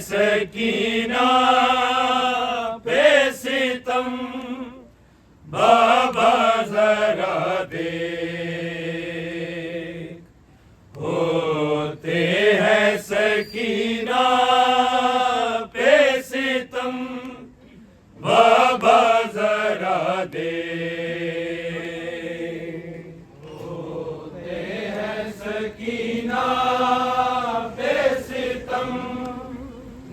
सकीना पे सितम बाबा जरा देख, होते हैं सकीना पे सितम बाबा जरा देख, होते हैं सकीना पे सितम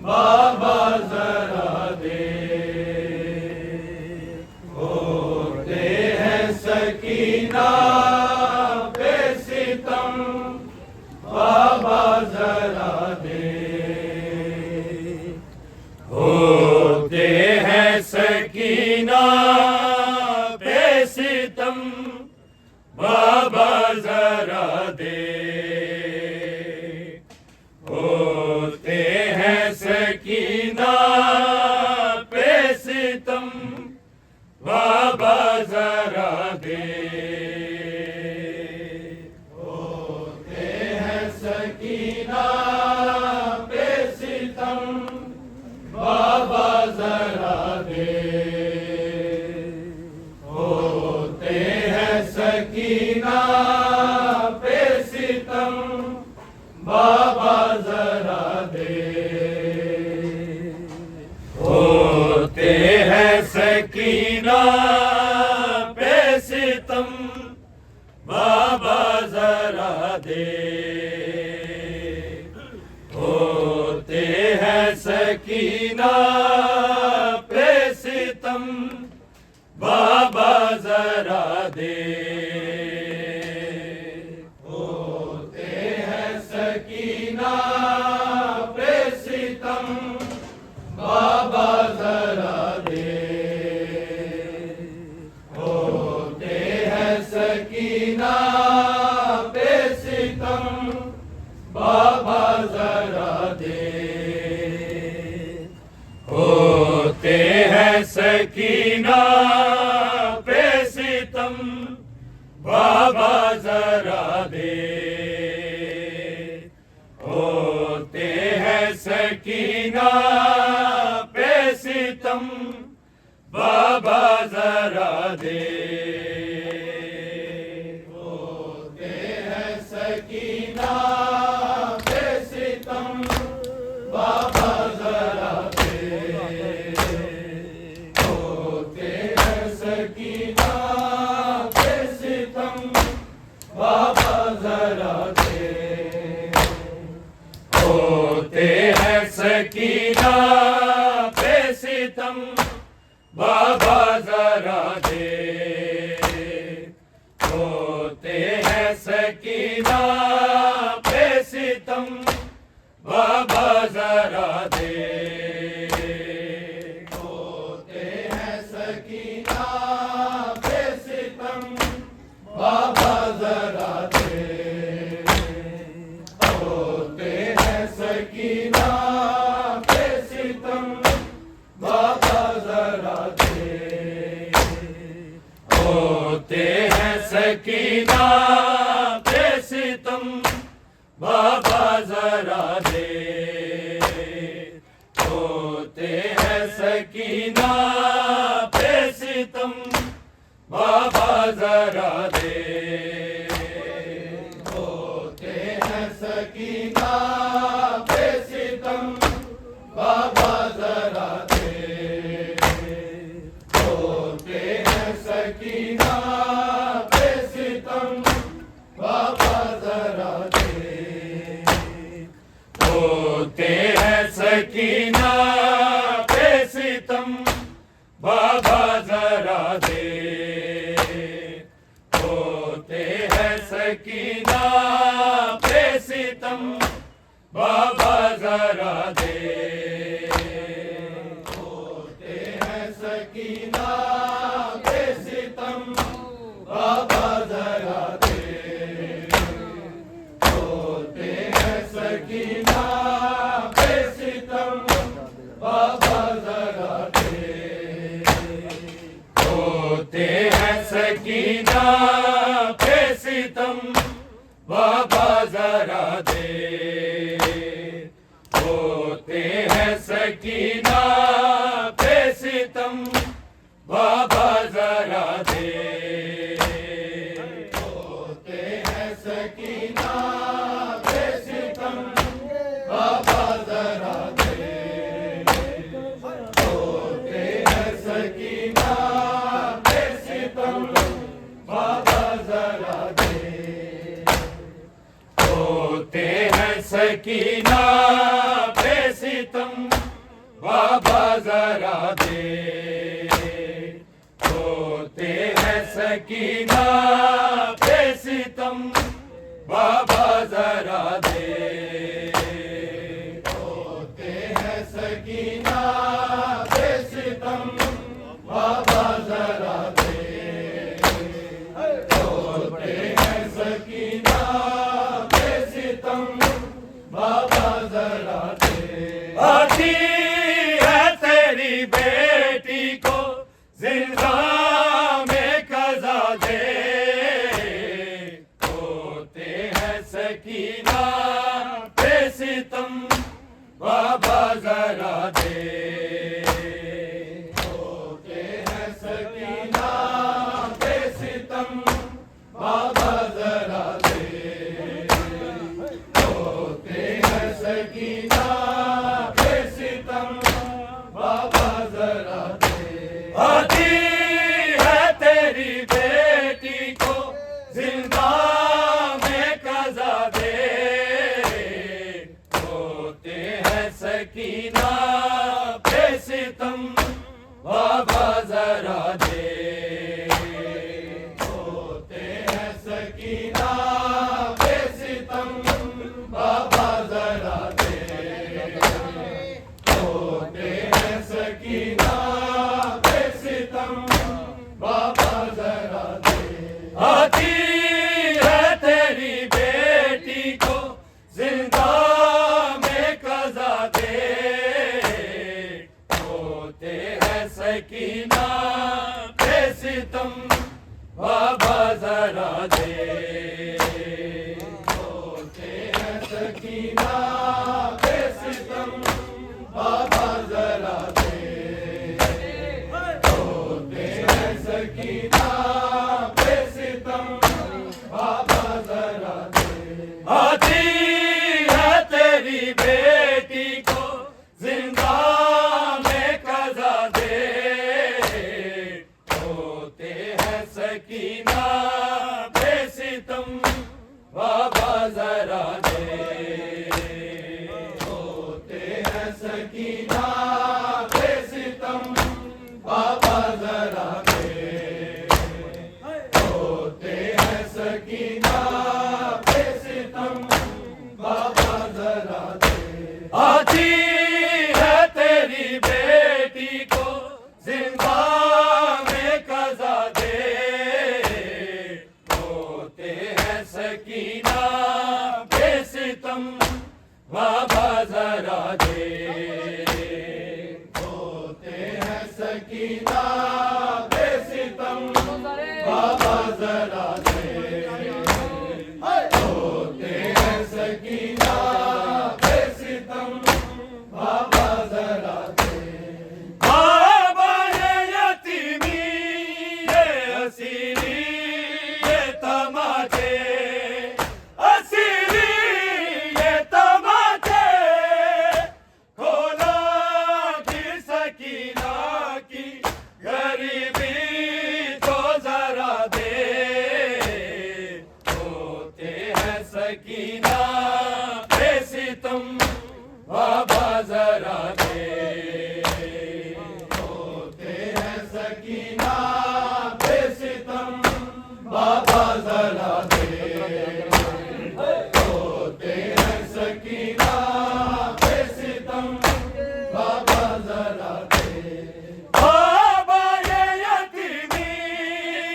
बाबा जरा देख, होते हैं सकीना पे सितम बाबा जरा देख, होते हैं सकीना पे सितम बाबा जरा देख, होते हैं सकीना पे सितम बाबा जरा देख, होते हैं सकीना पे सितम बाबा जरा देख, होते हैं सकीना पे सितम बाबा जरा देख, होते हैं सकीना पे सितम बाबा जरा देख, होते हैं सकीना पे सितम बाबा जरा देख, होते हैं सकीना पे सितम बाबा जरा देख, होते हैं सकीना पे सितम बाबा जरा देख, होते हैं सकीना पे सितम बाबा जरा देख, होते हैं सकीना पे सितम बाबा जरा देख, होते हैं सकीना पे सितम बाबा सकीना पे सितम बाबा जरा दे, होते हैं सकीना पे सितम बाबा जरा दे, होते हैं सकीना पे सितम बाबा जरा दे, होते हैं सकीना पे सितम बाबा जरा दे, होते हैं सकीना पे सितम बाबा जरा दे, होते हैं सकीना पे सितम बाबा जरा दे, होते हैं सकीना पे सितम बाबा जरा दे, होते हैं सकीना पे सितम बाबा जरा दे, होते हैं सकीना पे सितम बाबा जरा दे, होते हैं सकीना पे सितम बाबा जरा दे, होते हैं सकीना पे सितम बाबा जरा दे, होते हैं सकीना पे सितम बाबा जरा दे, होते हैं सकीना पे सितम बाबा जरा दे, होते हैं सकीना पे सितम बाबा जरा दे, होते हैं सकीना पे सितम बाबा जरा दे, होते हैं सकीना पे सितम बाबा जरा दे, होते हैं सकीना पे सितम बाबा जरा दे, होते हैं सकीना पे सितम बाबा जरा दे, होते हैं सकीना पे सितम बाबा जरा दे, होते हैं सकीना पे सितम बाबा जरा दे, आती है तेरी बेटी को जिंदा में कज़ा दे, होते हैं सकीना पे सितम बाबा जरा दे, होते हैं सकीना पे सितम बाबा जरा दे, होते हैं सकीना पे सितम बाबा जरा दे, आती है तेरी बेटी को जिंदा में कज़ा दे, होते हैं सकीना पे सितम बाबा जरा दे, होते हैं सकीना पे सितम बाबा जरा दे, होते हैं सकीना पे सितम बाबा जरा दे, आती है तेरी बेटी को जिंदा में कज़ा दे, होते हैं सकीना पे सितम बाबा जरा दे, होते हैं सकीना पे सितम बाबा जरा दे, होते हैं सकीना पे सितम बाबा जरा दे, आती है तेरी बेटी को जिंदा में कज़ा दे, होते हैं सकीना पे सितम सकीना पे सितम बाबा जरा दे, होते हैं सकीना पे सितम बाबा जरा दे। आती है तेरी बेटी को जिंदा में कज़ा दे, होते हैं सकीना पे सितम बाबा जरा दे, होते हैं सकीना पे सितम बाबा जरा दे, होते हैं सकीना पे सितम बाबा जरा दे। बाबा ये यतीमी ये असीरी ये तमाचे, असीरी ये तमाचे, खोला की सकीना की गरीबी तो जरा दे, होते हैं सकीना पे सितम बाबा जरा दे, होते हैं सकीना पे सितम बाबा जरा दे, होते हैं सकीना पे सितम बाबा जरा दे। बाबा ये यतीमी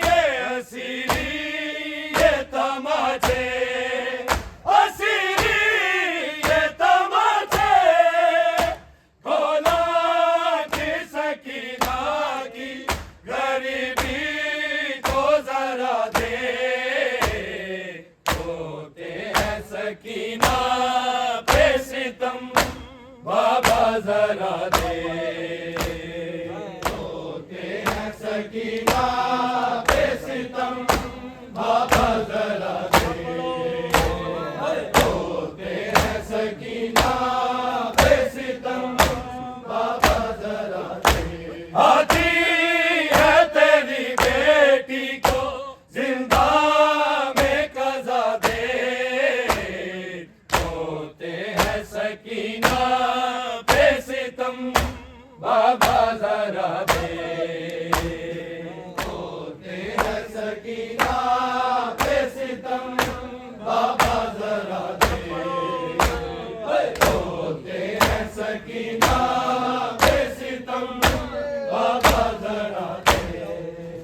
ये असीरी ये तमाचे, असीरी ये तमाचे, खोला की सकीना की गरीबी को जरा दे, होते हैं सकीना पे सितम बाबा जरा दे, होते हैं सकीना पे सितम बाबा जरा दे, होते हैं सकीना पे सितम बाबा जरा दे। आती है तेरी बेटी को जिंदा में कज़ा दे, होते हैं सकीना पे सितम बाबा जरा दे, होते हैं सकीना पे सितम बाबा जरा दे, होते हैं सकीना पे सितम बाबा जरा दे।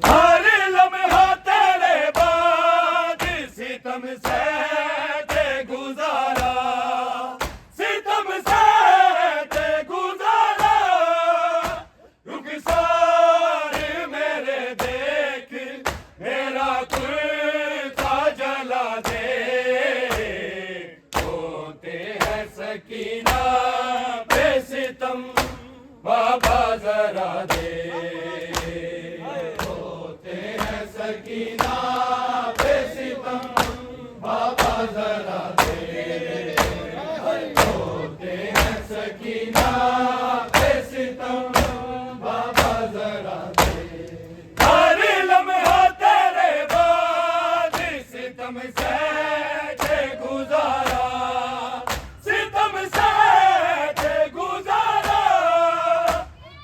हर लम्हा तेरे बाद सितम से ते गुजारा, सितम से ते गुजारा, रुखसार मेरे देख मेरा कुर्ता जला दे, होते हैं सकीना पे सितम बाबा जरा दे, होते हैं सकीना पे सितम बाबा जरा दे, होते हैं सकीना पे सितम बाबा जरा दे। हर लम्हा तेरे बाद सितम से ते गुजारा, सितम से ते गुजारा,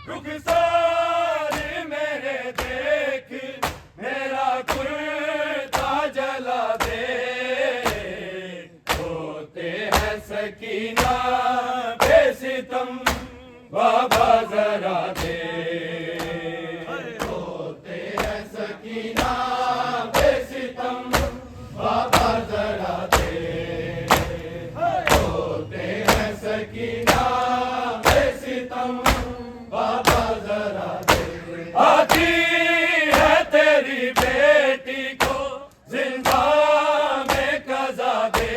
रुखसार मेरे देख मेरा कुर्ता जला दे, होते हैं सकीना पे सितम बाबा जरा दे, होते हैं सकीना पे सितम बाबा जरा दे, होते हैं सकीना पे सितम बाबा जरा दे। आती है तेरी बेटी को जिंदा में कज़ा दे,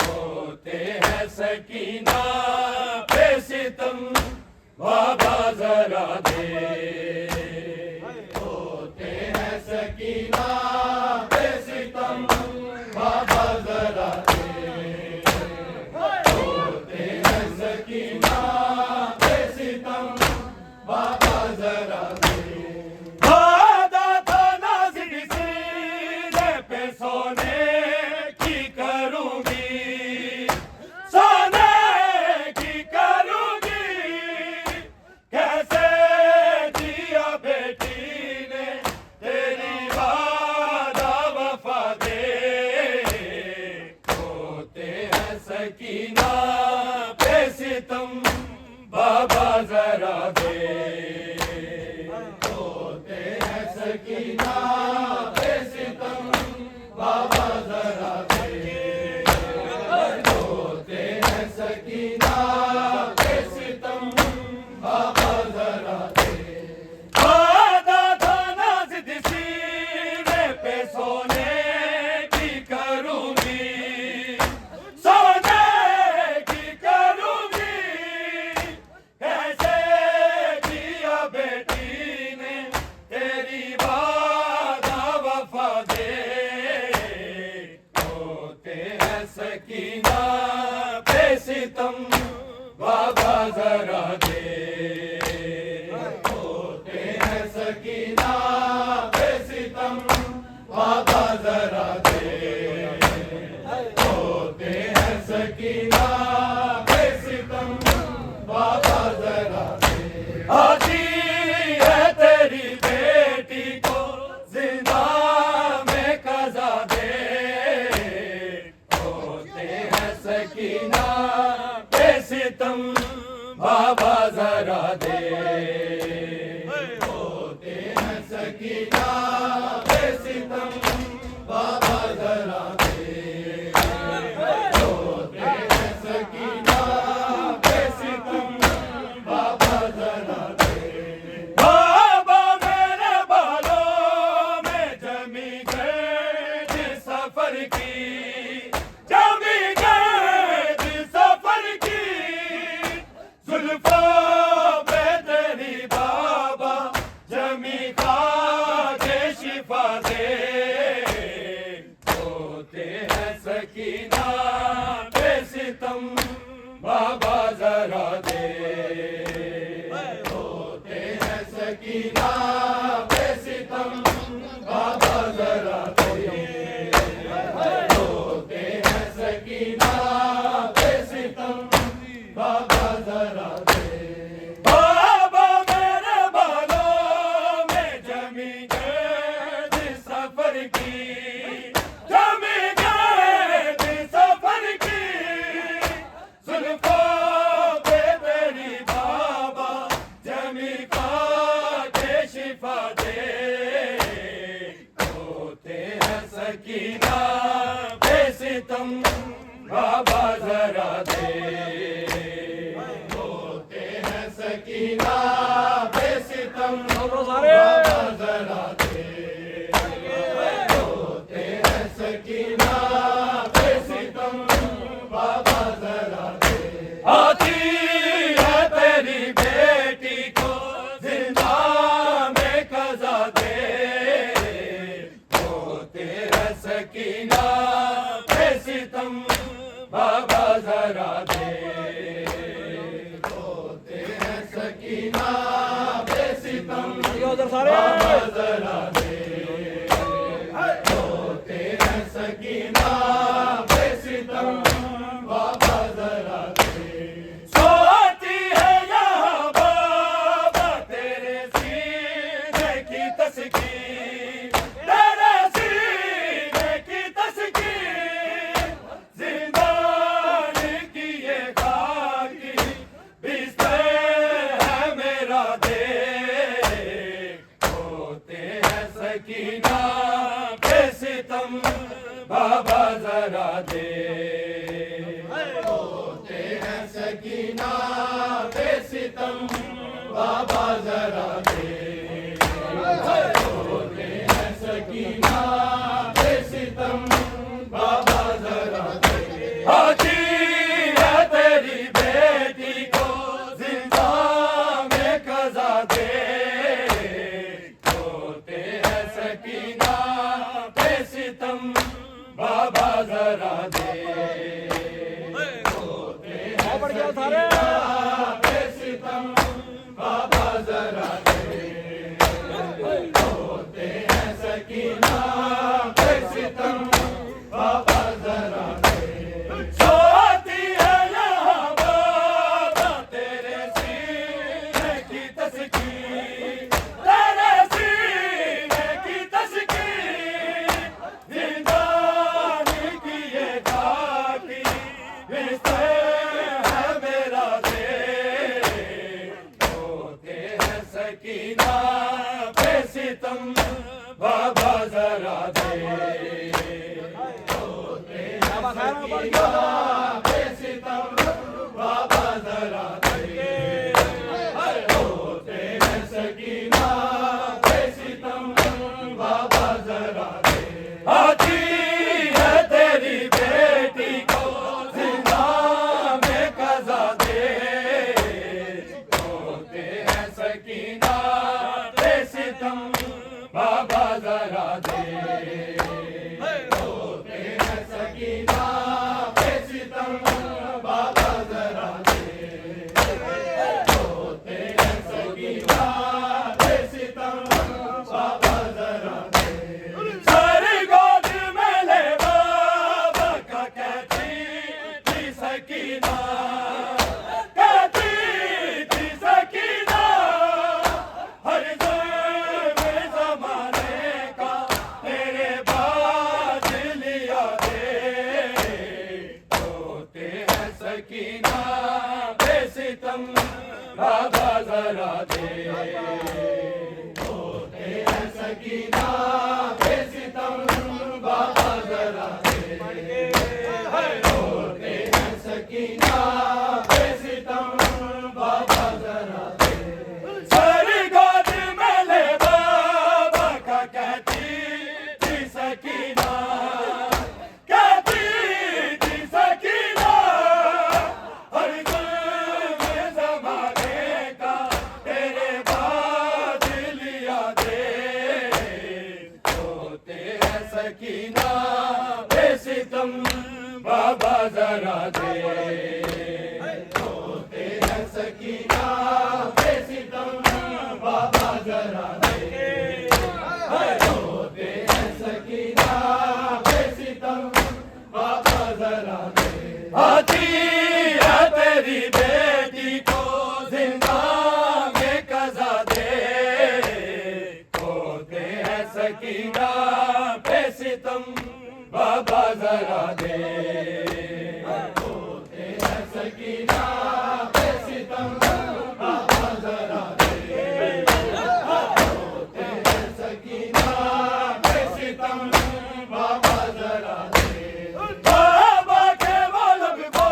होते हैं सकीना पे सितम सितम बाबा जरा दे, होते हैं सकीना पे सितम बाबा जरा दे, होते हैं सकीना पे सितम बाबा जरा दे। वादा था नाज़िद सीने पे सोने की करूंगी, सोने की करूंगी, कैसे किया बेटी ने तेरी वादा वफा दे, होते हैं सकीना पे सितम बाबा जरा दे, होते हैं सकीना पे सितम बाबा जरा दे, होते हैं सकीना पे सितम बाबा जरा दे। आजी है तेरी बेटी को जिंदा में कजा दे, होते हैं सकीना पे सितम बाबा जरा दे, होते हैं सकीना पे सितम बाबा जरा दे, होते हैं सकीना पे सितम बाबा जरा दे। बाबा मेरे बालों में जमी गर्द सफर की, जमी गर्द सफर की, जुल्फों पे तेरी बाबा जमी खाके शिफा दे, होते हैं सकीना पे सितम बाबा जरा दे, होते हैं सकीना पे सितम बाबा जरा दे, होते हैं सकीना पे सितम बाबा जरा दे। बाबा मेरे बालों में जमी गर्द सफर की, जमी गर्द सफर की, जुल्फों पे तेरी बाबा जमी खाके शिफा दे, होते हैं सकीना पे सितम बाबा जरा दे, होते हैं सकीना पे सितम बाबा जरा दे, होते हैं सकीना पे सितम बाबा जरा दे। आती है तेरी बेटी को जिंदा में कजा दे, होते हैं सकीना पे सितम बाबा जरा दे, होते हैं सकीना पे सितम बाबा जरा दे, होते हैं सकीना पे सितम बाबा जरा दे। सोती है यहाँ बाबा तेरे सीने की तस्कीर, तेरे सीने की तस्कीर, जिंदानी की ये खाकी बिस्तर है मेरा दे, होते हैं सकीना पे सितम बाबा जरा दे, होते हैं सकीना पे सितम बाबा जरा दे, होते हैं सकीना पे सितम बाबा जरा दे। आती है तेरी बेटी को जिंदा में कजा दे, होते हैं सकीना पे सितम बाबा जरा दे, होते हैं सकीना सकीना पे सितम बाबा जरा दे होते हैं सकीना पे सितम बाबा जरा दे होते हैं सकीना पे सितम बाबा जरा दे आती है तेरी बेटी को जिंदा में कजा दे होते हैं सकीना पे सितम बाबा जरा दे होते हैं सकीना पे सितम बाबा जरा दे होते हैं सकीना पे सितम बाबा जरा दे सारी गोद में ले बाबा का कहती थी सकीना कहती थी सकीना हर ज़ल्म ज़माने का तेरे बाज लिया दे होते हैं सकीना पे सितम बाबा जरा दे होते हैं सकीना पे सितम बाबा जरा दे होते हैं सकीना पे सितम बाबा जरा दे सारी गोद में ले बाबा का कहती थी सकीना कहती थी सकीना हर ज़ल्म ज़माने का तेरे बाज लिया दे होते हैं सकीना पे सितम बाबा जरा दे होते हैं सकीना पे सितम बाबा जरा दे होते हैं सकीना पे सितम बाबा जरा दे आती है तेरी बेटी को जिंदा में कजा दे होते हैं सकीना पे सितम बाबा जरा दे होते हैं सकीना पे सितम बाबा जरा दे होते हैं सकीना पे सितम बाबा जरा दे बाबा के वलब को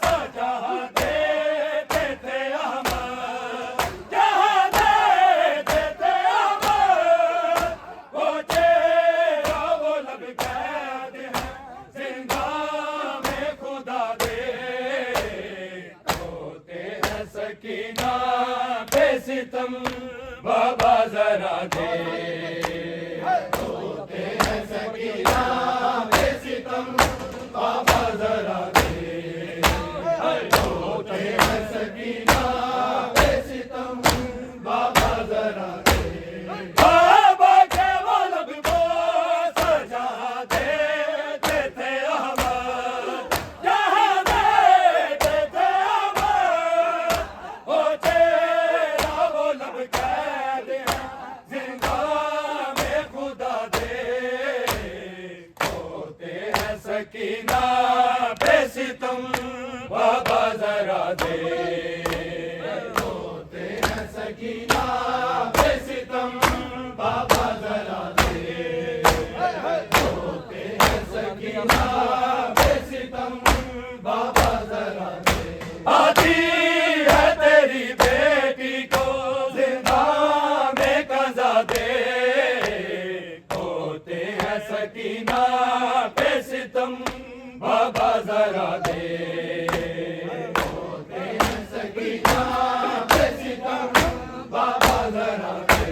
सजा देते थे अहमद जहाँ देते थे अहमद वो चेहरा वो लब कैद है जिंदा में खुदा दे होते हैं सकीना पे सितम बाबा जरा दे होते हैं सकीना पे सितम बाबा जरा दे होते हैं सकीना पे सितम बाबा जरा दे बाबा के वलब को सजा देते थे अहमद जहाँ देते थे अहमद वो तेरा वो लब कैद है जिंदा में खुदा दे होते हैं सकीना पे सितम बाबा जरा दे होते हैं सकीना पे सितम बाबा जरा दे होते हैं सकीना पे सितम बाबा जरा दे आती है तेरी बेटी को जिंदा में कजा दे होते हैं सकीना पे सितम बाबा जरा दे होते हैं सकीना पे सितम बाबा जरा दे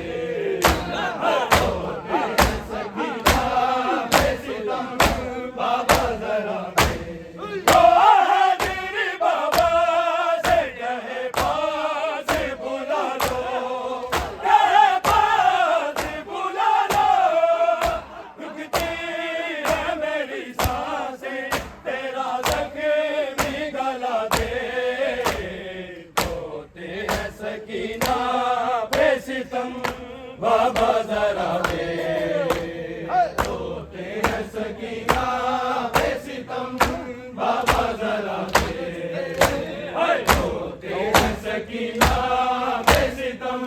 होते हैं सकीना पे सितम बाबा जरा दे ओ हाजिर बाबा से कहे पास बुला लो कहे पास बुला लो रुकती है मेरी सांसें तेरा ज़ख्मी गला दे होते हैं सकीना पे सितम बाबा जरा दे होते हैं सकीना पे सितम बाबा जरा दे होते हैं सकीना पे सितम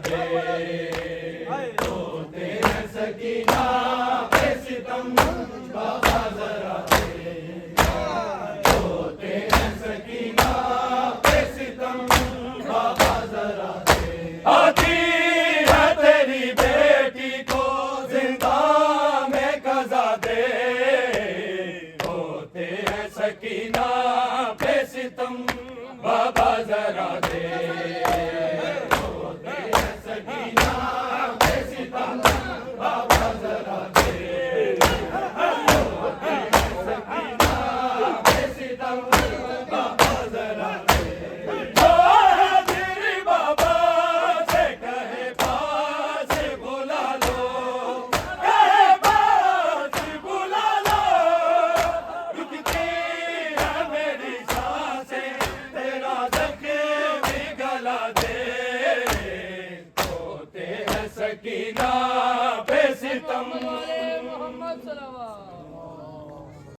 दे होते हैं सकीना पे सितम बाबा जरा दे होते हैं सकीना पे सितम बाबा जरा दे आती है तेरी बेटी को जिंदा में कजा दे होते हैं सकीना पे सितम बाबा जरा दे होते हैं सकीना पे सितम बाबा जरा दे होते हैं सकीना पे सितम बाबा जरा दे जो हाजिरी बाबा से कहे पास बुला लो कहे पास बुला लो रुकती है मेरी सांसें तेरा ज़ख्म गला दे होते हैं सकीना पे सितम मोहम्मद सल्लल्लाहु